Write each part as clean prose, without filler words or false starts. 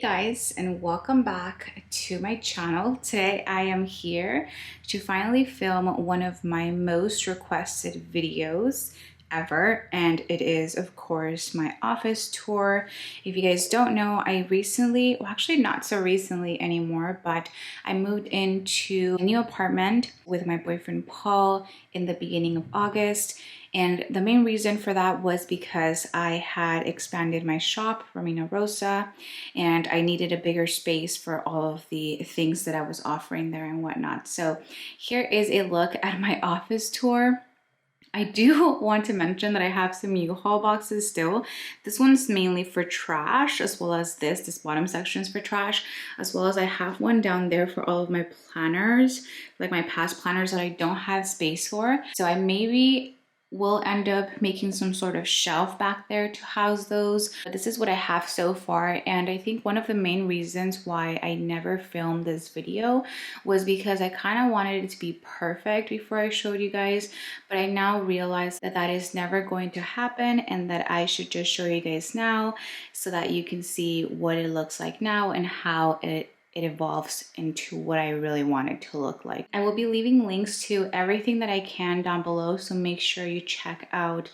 Guys, and welcome back to my channel. Today I am here to finally film one of my most requested videos ever, and it is of course my office tour. If you guys don't know, I recently, well actually not so recently anymore, but I moved into a new apartment with my boyfriend Paul in the beginning of August. And the main reason for that was because I had expanded my shop, Romina Rossa, and I needed a bigger space for all of the things that I was offering there and whatnot. So here is a look at my office tour. I do want to mention that I have some U-Haul boxes still. This one's mainly for trash, as well as this bottom section is for trash, as well as I have one down there for all of my planners, like my past planners that I don't have space for. So I maybe will end up making some sort of shelf back there to house those. But this is what I have so far, and I think one of the main reasons why I never filmed this video was because I kind of wanted it to be perfect before I showed you guys, but I now realize that that is never going to happen and that I should just show you guys now so that you can see what it looks like now and how it evolves into what I really want it to look like. I will be leaving links to everything that I can down below, so make sure you check out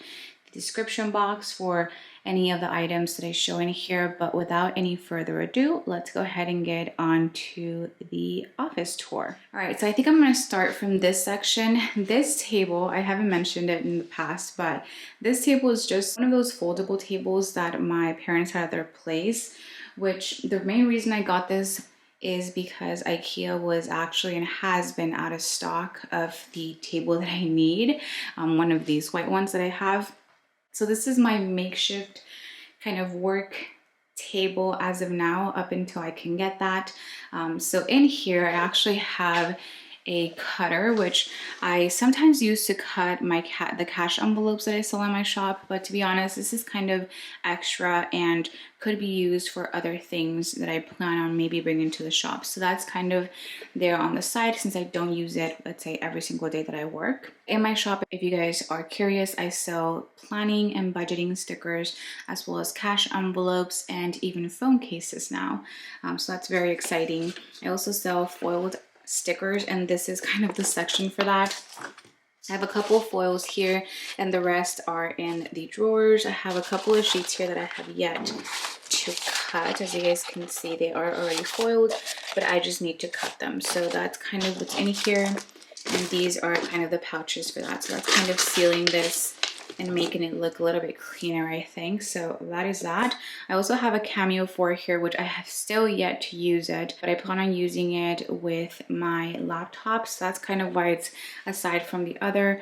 the description box for any of the items that I show in here. But without any further ado, let's go ahead and get on to the office tour. All right, so I think I'm gonna start from this section. This table, I haven't mentioned it in the past, but this table is just one of those foldable tables that my parents had at their place, which the main reason I got this is because IKEA was actually and has been out of stock of the table that I need, one of these white ones that I have. So this is my makeshift kind of work table as of now, up until I can get that. So in here I actually have a cutter, which I sometimes use to cut the cash envelopes that I sell in my shop, but to be honest, this is kind of extra and could be used for other things that I plan on maybe bringing to the shop. So that's kind of there on the side since I don't use it, let's say, every single day that I work. In my shop, if you guys are curious, I sell planning and budgeting stickers, as well as cash envelopes and even phone cases now. So that's very exciting. I also sell foiled stickers, and this is kind of the section for that. I have a couple of foils here and the rest are in the drawers. I have a couple of sheets here that I have yet to cut. As you guys can see, they are already foiled, but I just need to cut them. So that's kind of what's in here, and these are kind of the pouches for that. So that's kind of sealing this and making it look a little bit cleaner, I think. So that is that. I also have a Cameo 4 here, which I have still yet to use it, but I plan on using it with my laptop. So that's kind of why it's aside from the other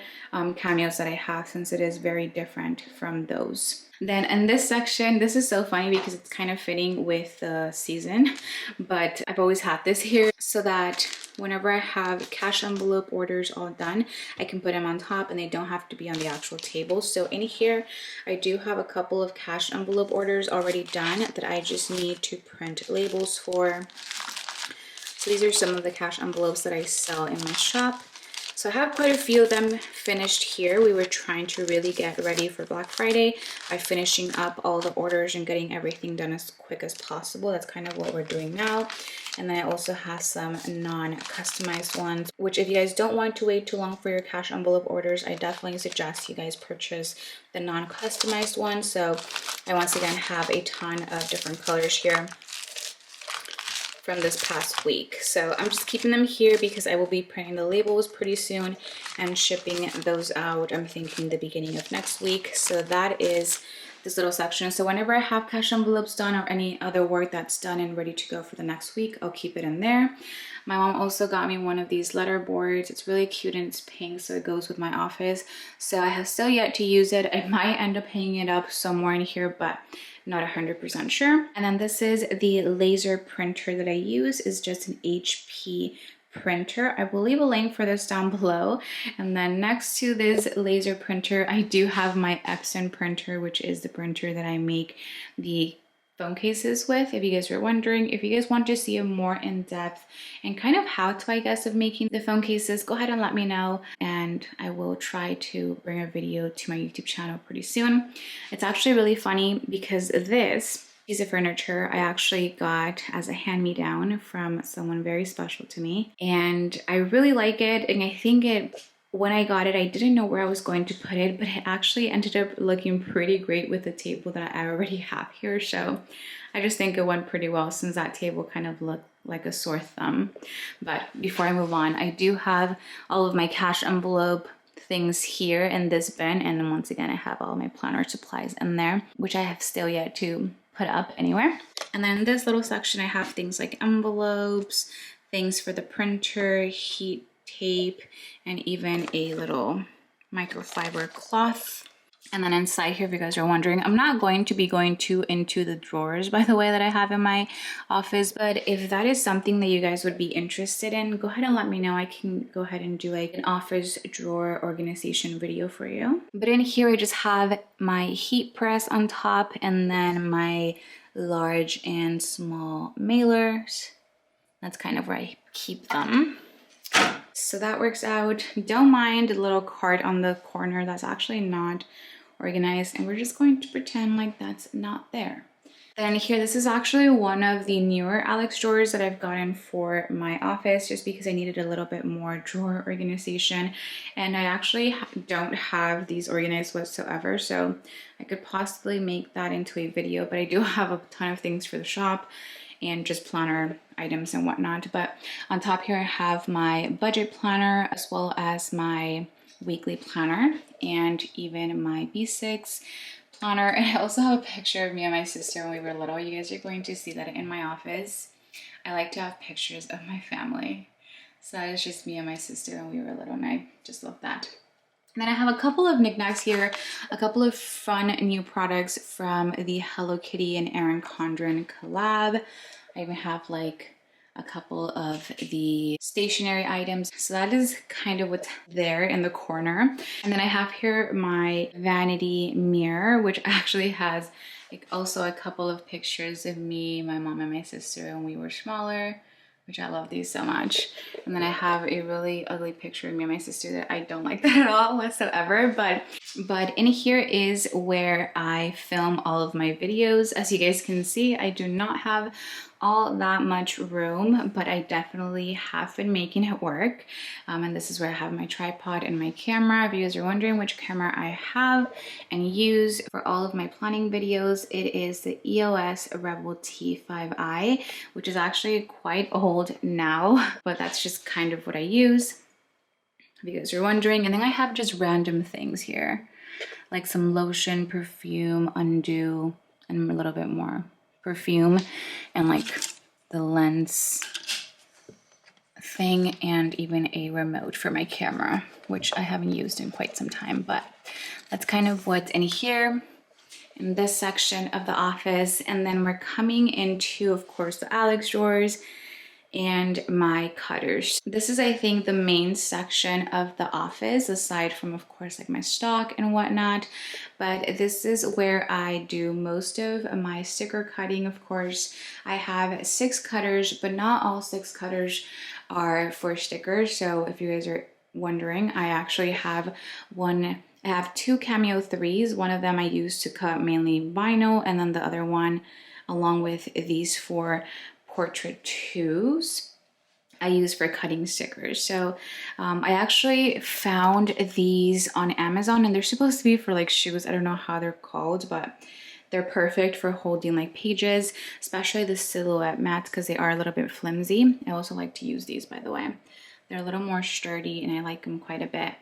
Cameos that I have, since it is very different from those. Then in this section, this is so funny because it's kind of fitting with the season, but I've always had this here so that whenever I have cash envelope orders all done, I can put them on top and they don't have to be on the actual table. So in here, I do have a couple of cash envelope orders already done that I just need to print labels for. So these are some of the cash envelopes that I sell in my shop. So I have quite a few of them finished here. We were trying to really get ready for Black Friday by finishing up all the orders and getting everything done as quick as possible. That's kind of what we're doing now. And then I also have some non-customized ones, which if you guys don't want to wait too long for your cash envelope orders, I definitely suggest you guys purchase the non-customized one. So I once again have a ton of different colors here from this past week. So I'm just keeping them here because I will be printing the labels pretty soon and shipping those out, I'm thinking the beginning of next week. So that is this little section. So whenever I have cash envelopes done or any other work that's done and ready to go for the next week, I'll keep it in there. My mom also got me one of these letter boards. It's really cute and it's pink, so it goes with my office. So I have still yet to use it. I might end up hanging it up somewhere in here, but not 100% sure. And then this is the laser printer that I use. Is just an HP printer. I will leave a link for this down below. And then next to this laser printer, I do have my Epson printer, which is the printer that I make the phone cases with. If you guys were wondering, if you guys want to see a more in-depth and kind of how to, I guess, of making the phone cases, go ahead and let me know and I will try to bring a video to my YouTube channel pretty soon. It's actually really funny because this piece of furniture I actually got as a hand-me-down from someone very special to me. And I really like it. And I think when I got it, I didn't know where I was going to put it, but it actually ended up looking pretty great with the table that I already have here. So I just think it went pretty well since that table kind of looked like a sore thumb. But before I move on, I do have all of my cash envelope things here in this bin. And then once again, I have all my planner supplies in there, which I have still yet to put up anywhere. And then in this little section, I have things like envelopes, things for the printer, heat tape, and even a little microfiber cloth. And then inside here, if you guys are wondering, I'm not going to be going into the drawers, by the way, that I have in my office. But if that is something that you guys would be interested in, go ahead and let me know. I can go ahead and do like an office drawer organization video for you. But in here, I just have my heat press on top and then my large and small mailers. That's kind of where I keep them. So that works out. Don't mind the little card on the corner that's actually not organized, and we're just going to pretend like that's not there. Then here, this is actually one of the newer Alex drawers that I've gotten for my office just because I needed a little bit more drawer organization, and I actually don't have these organized whatsoever, so I could possibly make that into a video, but I do have a ton of things for the shop and just planner items and whatnot. But on top here, I have my budget planner as well as my weekly planner and even my B6 planner. And I also have a picture of me and my sister when we were little. You guys are going to see that in my office. I like to have pictures of my family. So that is just me and my sister when we were little, and I just love that. And then I have a couple of knickknacks here, a couple of fun new products from the Hello Kitty and Erin Condren collab. I even have like a couple of the stationery items. So that is kind of what's there in the corner. And then I have here my vanity mirror, which actually has like also a couple of pictures of me, my mom, and my sister when we were smaller, which I love these so much. And then I have a really ugly picture of me and my sister that I don't like that at all whatsoever. But in here is where I film all of my videos. As you guys can see, I do not have all that much room, but I definitely have been making it work. And this is where I have my tripod and my camera. If you guys are wondering which camera I have and use for all of my planning videos, it is the EOS Rebel T5i, which is actually quite old now, but that's just kind of what I use, if you guys are wondering. And then I have just random things here, like some lotion, perfume, undo, and a little bit more perfume, and like the lens thing, and even a remote for my camera, which I haven't used in quite some time. But that's kind of what's in here in this section of the office. And then we're coming into, of course, the Alex drawers and my cutters. This is, I think, the main section of the office, aside from, of course, like my stock and whatnot. But this is where I do most of my sticker cutting. Of course, I have 6 cutters, but not all 6 cutters are for stickers. So if you guys are wondering, I actually have I have 2 Cameo 3s. One of them I use to cut mainly vinyl, and then the other one, along with these 4 Portrait 2s, I use for cutting stickers. So I actually found these on Amazon, and they're supposed to be for like shoes. I don't know how they're called, but they're perfect for holding like pages, especially the silhouette mats, because they are a little bit flimsy. I also like to use these, by the way. They're a little more sturdy and I like them quite a bit.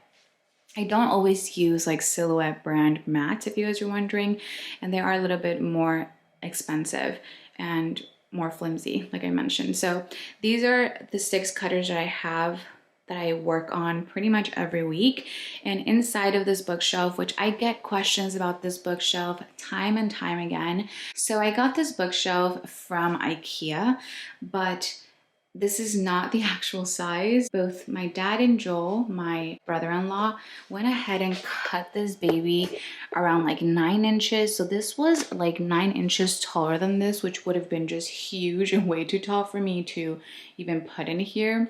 I don't always use like silhouette brand mats, if you guys are wondering, and they are a little bit more expensive and more flimsy, like I mentioned. So these are the 6 cutters that I have that I work on pretty much every week. And inside of this bookshelf, which I get questions about this bookshelf time and time again. So I got this bookshelf from IKEA, but this is not the actual size. Both my dad and Joel, my brother-in-law, went ahead and cut this baby around like 9 inches. So this was like 9 inches taller than this, which would have been just huge and way too tall for me to even put in here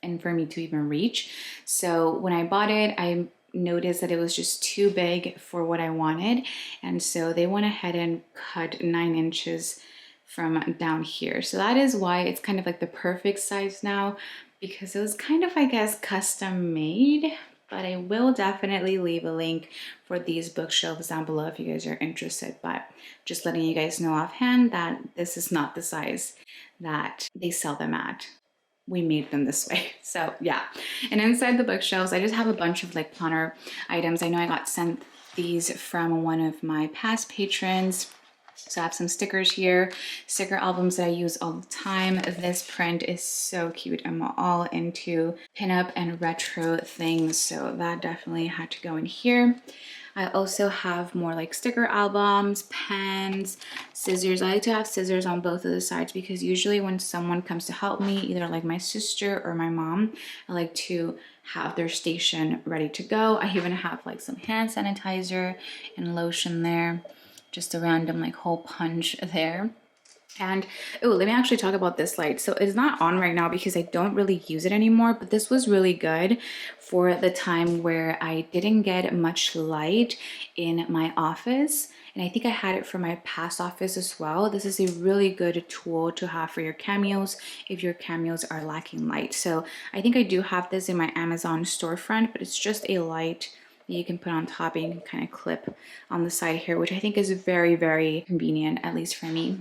and for me to even reach. So when I bought it, I noticed that it was just too big for what I wanted. And so they went ahead and cut 9 inches from down here. So that is why it's kind of like the perfect size now, because it was kind of, I guess, custom made. But I will definitely leave a link for these bookshelves down below if you guys are interested. But just letting you guys know offhand that this is not the size that they sell them at. We made them this way. So yeah. And inside the bookshelves, I just have a bunch of like planner items. I know I got sent these from one of my past patrons. So I have some stickers here, sticker albums that I use all the time. This print is so cute. I'm all into pinup and retro things, so that definitely had to go in here. I also have more like sticker albums, pens, scissors. I like to have scissors on both of the sides because usually when someone comes to help me, either like my sister or my mom, I like to have their station ready to go. I even have like some hand sanitizer and lotion there. Just a random like hole punch there. And oh, let me actually talk about this light. So it's not on right now because I don't really use it anymore, but this was really good for the time where I didn't get much light in my office. And I think I had it for my past office as well. This is a really good tool to have for your cameos if your cameos are lacking light. So I think I do have this in my Amazon storefront, but it's just a light you can put on top and you can kind of clip on the side here, which I think is very, very convenient, at least for me.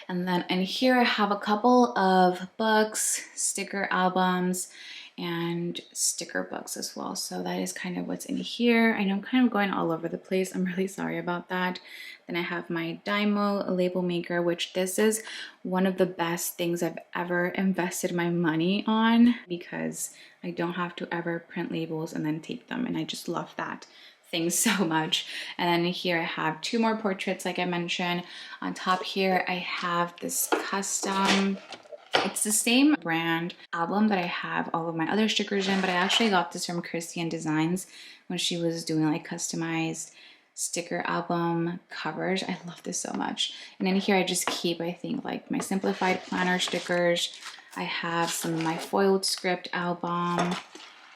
And then in here I have a couple of books, sticker albums, and sticker books as well. So that is kind of what's in here. I know I'm kind of going all over the place. I'm really sorry about that. Then I have my Dymo label maker, which this is one of the best things I've ever invested my money on because I don't have to ever print labels and then tape them. And I just love that thing so much. And then here I have 2 more portraits, like I mentioned. On top here, I have this custom, it's the same brand album that I have all of my other stickers in, but I actually got this from Christian Designs when she was doing like customized sticker album covers. I love this so much. And in here I just keep, I think, like my simplified planner stickers. I have some of my foiled script album.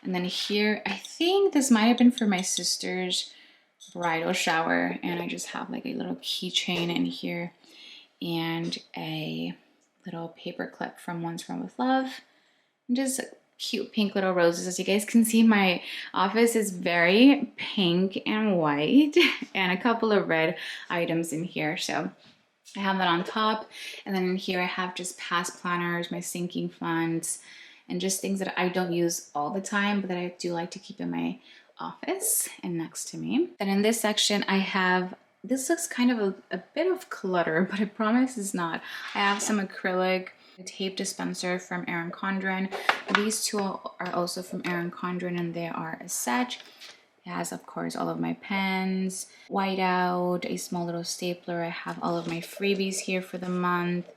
And then here, I think this might have been for my sister's bridal shower. And I just have like a little keychain in here and a little paper clip from One's From With Love. And just cute pink little roses. As you guys can see, my office is very pink and white and a couple of red items in here. So I have that on top. And then in here I have just past planners, my sinking funds, and just things that I don't use all the time, but that I do like to keep in my office and next to me. Then in this section, I have, this looks kind of a bit of clutter, but I promise it's not. I have some acrylic tape dispenser from Erin Condren. These 2 are also from Erin Condren and they are a set. It has, of course, all of my pens, whiteout, a small little stapler. I have all of my freebies here for the month.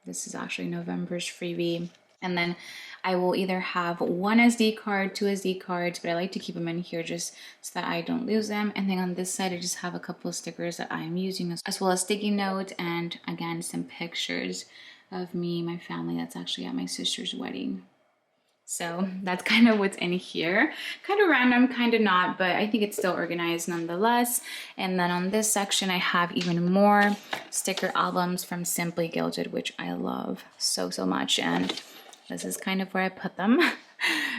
This is actually November's freebie. And then I will either have 1 SD card, 2 SD cards, but I like to keep them in here just so that I don't lose them. And then on this side, I just have a couple of stickers that I am using, as well as sticky notes and, again, some pictures of me, my family that's actually at my sister's wedding. So that's kind of what's in here. Kind of random, kind of not, but I think it's still organized nonetheless. And then on this section, I have even more sticker albums from Simply Gilded, which I love so, so much. And this is kind of where I put them.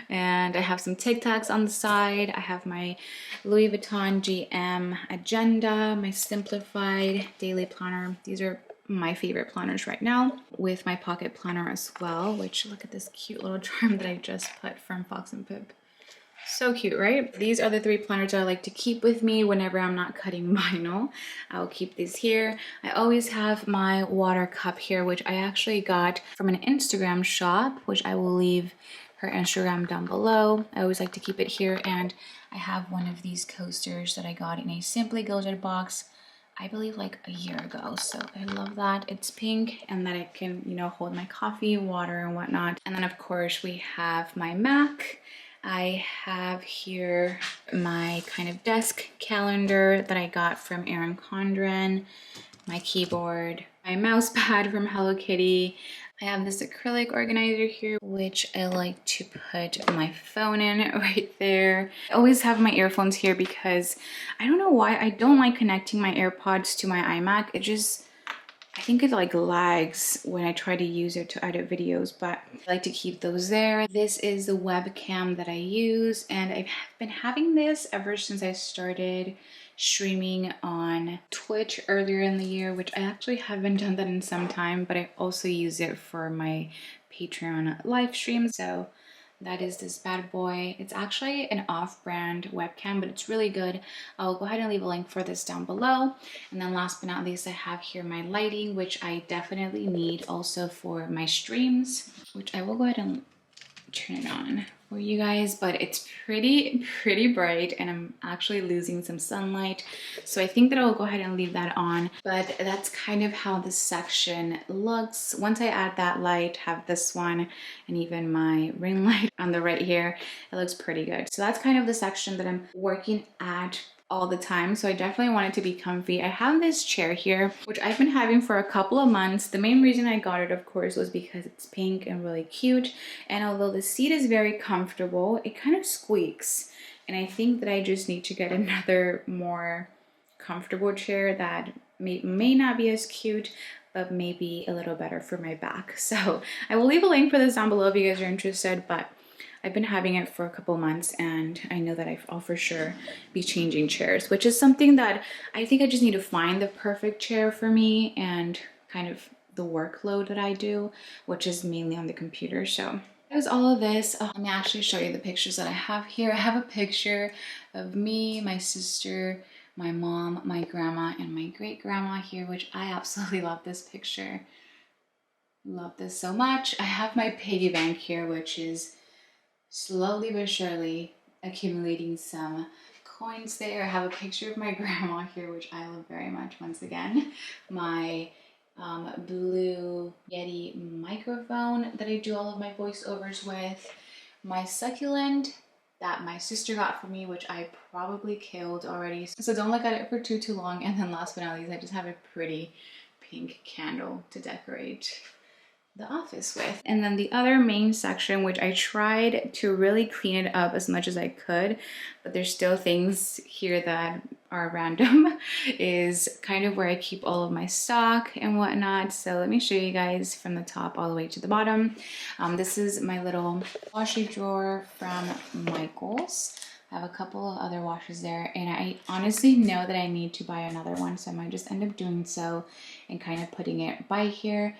And I have some Tic Tacs on the side. I have my Louis Vuitton GM agenda, my simplified daily planner. These are my favorite planners right now, with my pocket planner as well, which look at this cute little charm that I just put from Fox and Pip. So cute, right? These are the 3 planners that I like to keep with me whenever I'm not cutting vinyl. I'll keep these here. I always have my water cup here, which I actually got from an Instagram shop, which I will leave her Instagram down below. I always like to keep it here. And I have one of these coasters that I got in a Simply Gilded box, I believe like a year ago. So I love that it's pink and that it can, you know, hold my coffee, water and whatnot. And then of course we have my Mac. I have here my kind of desk calendar that I got from Erin Condren, my keyboard, my mouse pad from Hello Kitty, I have this acrylic organizer here, which I like to put my phone in right there. I always have my earphones here because I don't know why I don't like connecting my AirPods to my iMac. I think it like lags when I try to use it to edit videos, but I like to keep those there. This is the webcam that I use, and I've been having this ever since I started streaming on Twitch earlier in the year, which I actually haven't done that in some time, but I also use it for my Patreon live streams. So that is this bad boy. It's actually an off-brand webcam, but it's really good. I'll go ahead and leave a link for this down below. And then last but not least, I have here my lighting, which I definitely need also for my streams, which I will go ahead and turn it on for you guys, but it's pretty bright and I'm actually losing some sunlight, so I think that I'll go ahead and leave that on. But that's kind of how this section looks. Once I add that light, have this one, and even my ring light on the right here, it looks pretty good. So that's kind of the section that I'm working at all the time, so I definitely want it to be comfy. I have this chair here, which I've been having for a couple of months. The main reason I got it, of course, was because it's pink and really cute, and although the seat is very comfortable, it kind of squeaks, and I think that I just need to get another more comfortable chair that may not be as cute, but maybe a little better for my back. So I will leave a link for this down below if you guys are interested, but I've been having it for a couple months, and I know that I'll for sure be changing chairs, which is something that I think I just need to find the perfect chair for me and kind of the workload that I do, which is mainly on the computer. So that was all of this. Let me actually show you the pictures that I have here. I have a picture of me, my sister, my mom, my grandma, and my great grandma here, which I absolutely love this picture. Love this so much. I have my piggy bank here, which is slowly but surely accumulating some coins there. I have a picture of my grandma here, which I love very much. Once again, my blue Yeti microphone that I do all of my voiceovers with, my succulent that my sister got for me, which I probably killed already, so don't look at it for too long. And then last but not least, I just have a pretty pink candle to decorate the office with. And then the other main section, which I tried to really clean it up as much as I could, but there's still things here that are random, is kind of where I keep all of my stock and whatnot. So let me show you guys from the top all the way to the bottom. This is my little washi drawer from Michael's. I have a couple of other washes there, and I honestly know that I need to buy another one, so I might just end up doing so and kind of putting it by here.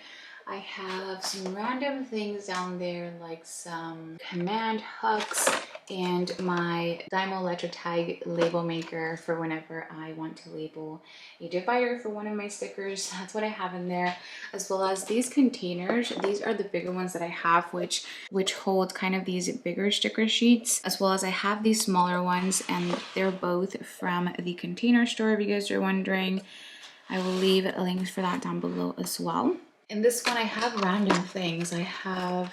I have some random things down there, like some command hooks and my Dymo Electrotag label maker for whenever I want to label a divider for one of my stickers. That's what I have in there, as well as these containers. These are the bigger ones that I have, which hold kind of these bigger sticker sheets, as well as I have these smaller ones, and they're both from the Container Store, if you guys are wondering. I will leave links for that down below as well. In this one, I have random things. I have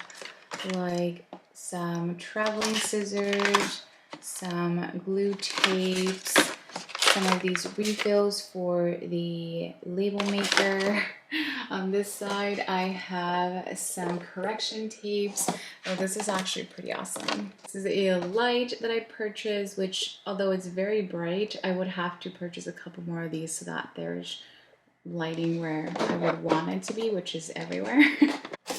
like some traveling scissors, some glue tapes, some of these refills for the label maker. On this side, I have some correction tapes. Oh, this is actually pretty awesome. This is a light that I purchased, which, although it's very bright, I would have to purchase a couple more of these so that there's lighting where I would want it to be, which is everywhere.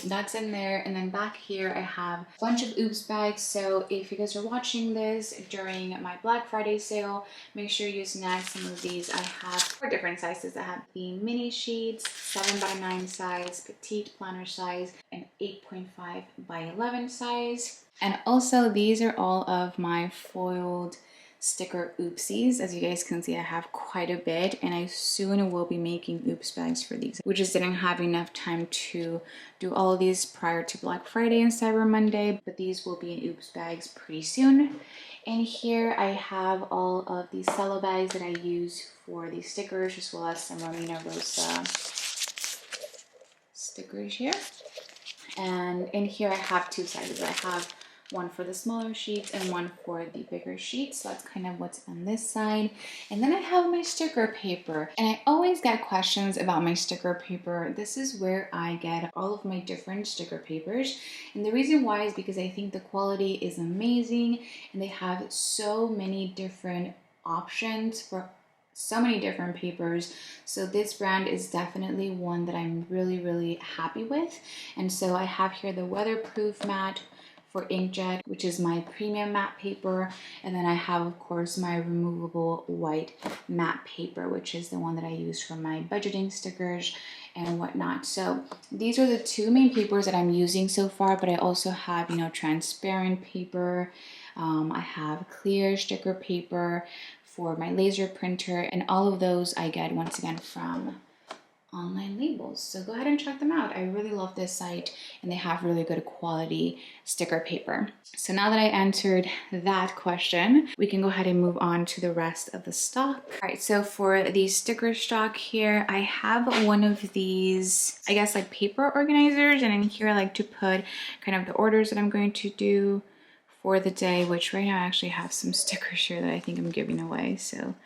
That's in there. And then back here I have a bunch of oops bags, so if you guys are watching this during my Black Friday sale, make sure you snag some of these. I have 4 different sizes. I have the mini sheets, 7x9 size, petite planner size, and 8.5 by 11 size. And also these are all of my foiled sticker oopsies. As you guys can see, I have quite a bit, and I soon will be making oops bags for these. We just didn't have enough time to do all of these prior to Black Friday and Cyber Monday, but these will be in oops bags pretty soon. And here I have all of these cello bags that I use for these stickers, as well as some Romina Rossa stickers here. And in here I have 2 sizes. I have one for the smaller sheets and one for the bigger sheets. So that's kind of what's on this side. And then I have my sticker paper, and I always get questions about my sticker paper. This is where I get all of my different sticker papers, and the reason why is because I think the quality is amazing and they have so many different options for so many different papers. So this brand is definitely one that I'm really happy with. And so I have here the weatherproof matte for inkjet, which is my premium matte paper, and then I have of course my removable white matte paper, which is the one that I use for my budgeting stickers and whatnot. So these are the two main papers that I'm using so far, but I also have, you know, transparent paper. I have clear sticker paper for my laser printer, and all of those I get once again from Online Labels. So go ahead and check them out. I really love this site and they have really good quality sticker paper. So now that I answered that question, we can go ahead and move on to the rest of the stock. All right, so for the sticker stock here, I have one of these, I guess like paper organizers, and in here I like to put kind of the orders that I'm going to do for the day, which right now I actually have some stickers here that I think I'm giving away. So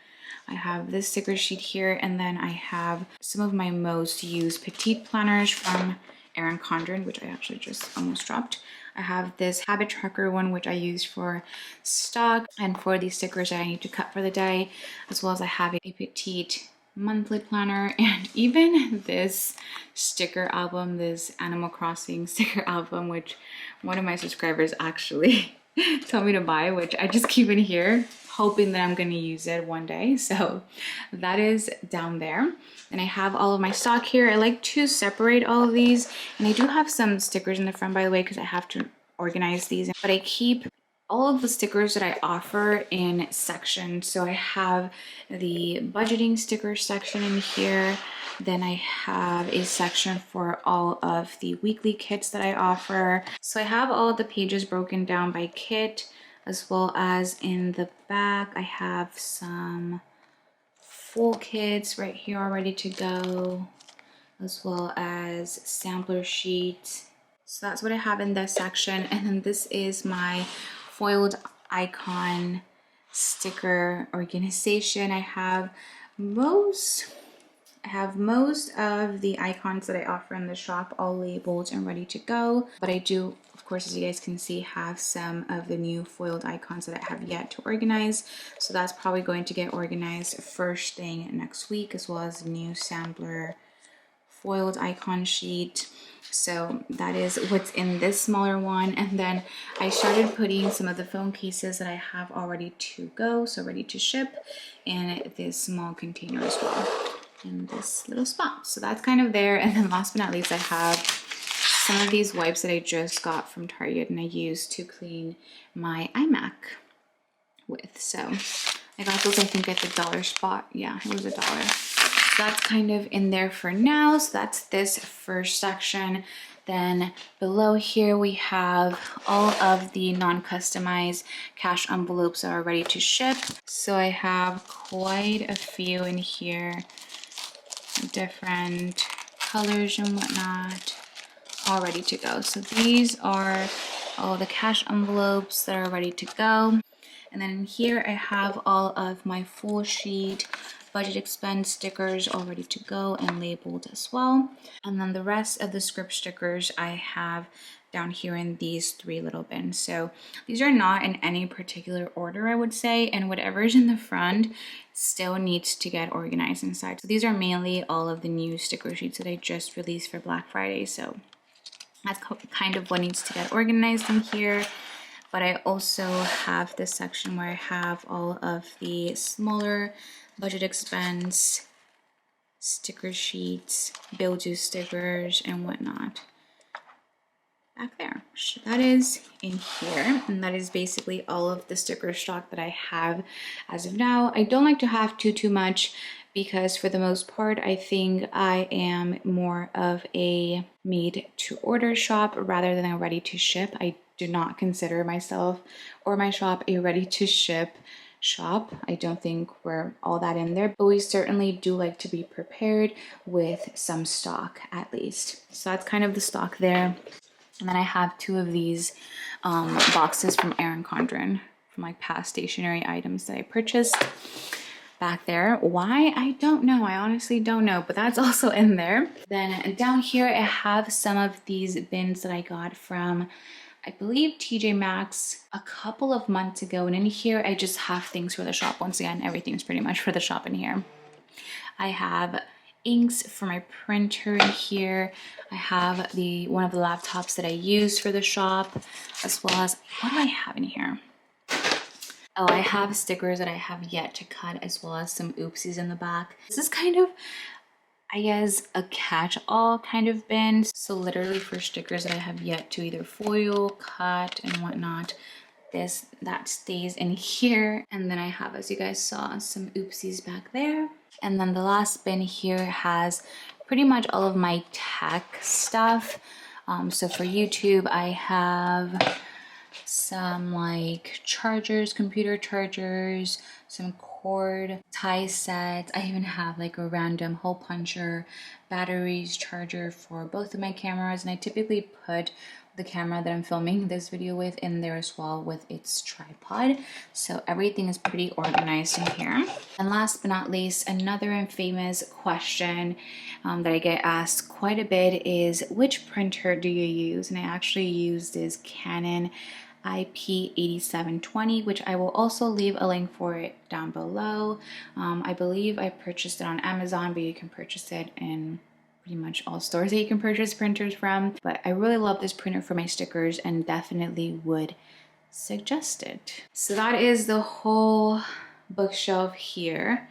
I have this sticker sheet here, and then I have some of my most used petite planners from Erin Condren, which I actually just almost dropped. I have this habit tracker one, which I use for stock and for the stickers that I need to cut for the day, as well as I have a petite monthly planner, and even this sticker album, this Animal Crossing sticker album, which one of my subscribers actually told me to buy, which I just keep in here hoping that I'm going to use it one day. So that is down there. And I have all of my stock here. I like to separate all of these, and I do have some stickers in the front, by the way, because I have to organize these, but I keep all of the stickers that I offer in sections. So I have the budgeting sticker section in here. Then I have a section for all of the weekly kits that I offer. So I have all of the pages broken down by kit, as well as in the back, I have some full kits right here all ready to go, as well as sampler sheets. So that's what I have in this section. And then this is my foiled icon sticker organization. I have most of the icons that I offer in the shop all labeled and ready to go, but I do, of course, as you guys can see, have some of the new foiled icons that I have yet to organize. So that's probably going to get organized first thing next week, as well as the new sampler foiled icon sheet. So that is what's in this smaller one. And then I started putting some of the phone cases that I have all ready to go, so ready to ship, in this small container as well, in this little spot. So that's kind of there. And then last but not least, I have some of these wipes that I just got from Target and I use to clean my iMac with. So I got those, I think, at the dollar spot. Yeah, it was $1. So that's kind of in there for now. So that's this first section. Then below here we have all of the non-customized cash envelopes that are ready to ship. So I have quite a few in here, different colors and whatnot, all ready to go. So these are all the cash envelopes that are ready to go. And then in here I have all of my full sheet budget expense stickers all ready to go and labeled as well. And then the rest of the script stickers I have down here in these 3 little bins. So these are not in any particular order, I would say, and whatever is in the front still needs to get organized inside. So these are mainly all of the new sticker sheets that I just released for Black Friday. So that's kind of what needs to get organized in here. But I also have this section where I have all of the smaller budget expense sticker sheets, bill due stickers, and whatnot back there. So that is in here, and that is basically all of the sticker stock that I have as of now. I don't like to have too much, because for the most part, I think I am more of a made to order shop rather than a ready to ship. I do not consider myself or my shop a ready to ship shop. I don't think we're all that in there, but we certainly do like to be prepared with some stock at least. So that's kind of the stock there. And then I have two of these boxes from Erin Condren, from like past stationery items that I purchased back there. Why? I don't know. I honestly don't know, but that's also in there. Then down here, I have some of these bins that I got from, I believe, TJ Maxx a couple of months ago. And in here, I just have things for the shop. Once again, everything's pretty much for the shop in here. I have inks for my printer in here. I have one of the laptops that I used for the shop, as well as, what do I have in here? Oh, I have stickers that I have yet to cut, as well as some oopsies in the back. This is kind of, I guess, a catch-all kind of bin. So literally for stickers that I have yet to either foil, cut, and whatnot, that stays in here. And then I have, as you guys saw, some oopsies back there. And then the last bin here has pretty much all of my tech stuff. So for YouTube, I have some like chargers, computer chargers, some cord tie sets. I even have like a random hole puncher, batteries, charger for both of my cameras. And I typically put the camera that I'm filming this video with in there as well with its tripod. So everything is pretty organized in here. And last but not least, another infamous question that I get asked quite a bit is, which printer do you use? And I actually use this Canon IP8720, which I will also leave a link for it down below. I believe I purchased it on Amazon, but you can purchase it in pretty much all stores that you can purchase printers from. But I really love this printer for my stickers and definitely would suggest it. So that is the whole bookshelf here.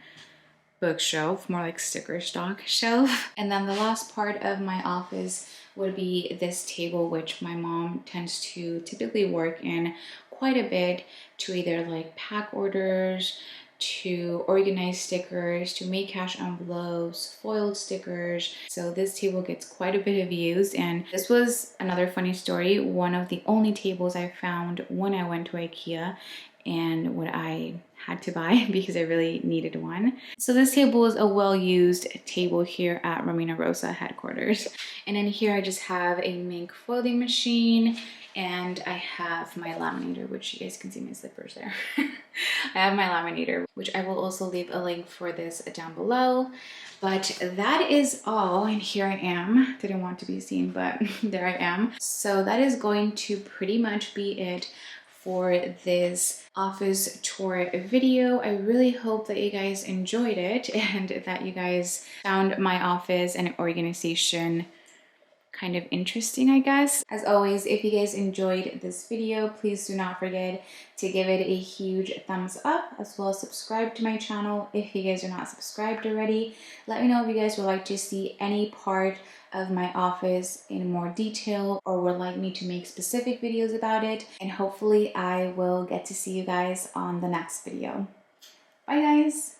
Bookshelf, more like sticker stock shelf. And then the last part of my office would be this table, which my mom tends to typically work in quite a bit, to either like pack orders, to organize stickers, to make cash envelopes, foiled stickers. So this table gets quite a bit of use, and this was another funny story. One of the only tables I found when I went to IKEA, and what I had to buy because I really needed one. So this table is a well-used table here at Romina Rossa headquarters. And in here I just have a mink folding machine, and I have my laminator, which you guys can see my slippers there. I have my laminator, which I will also leave a link for this down below. But that is all, and here I am. Didn't want to be seen, but there I am. So that is going to pretty much be it for this office tour video. I really hope that you guys enjoyed it and that you guys found my office and organization kind of interesting, I guess. As always, if you guys enjoyed this video, please do not forget to give it a huge thumbs up, as well as subscribe to my channel if you guys are not subscribed already. Let me know if you guys would like to see any part of my office in more detail, or would like me to make specific videos about it, and hopefully I will get to see you guys on the next video. Bye guys!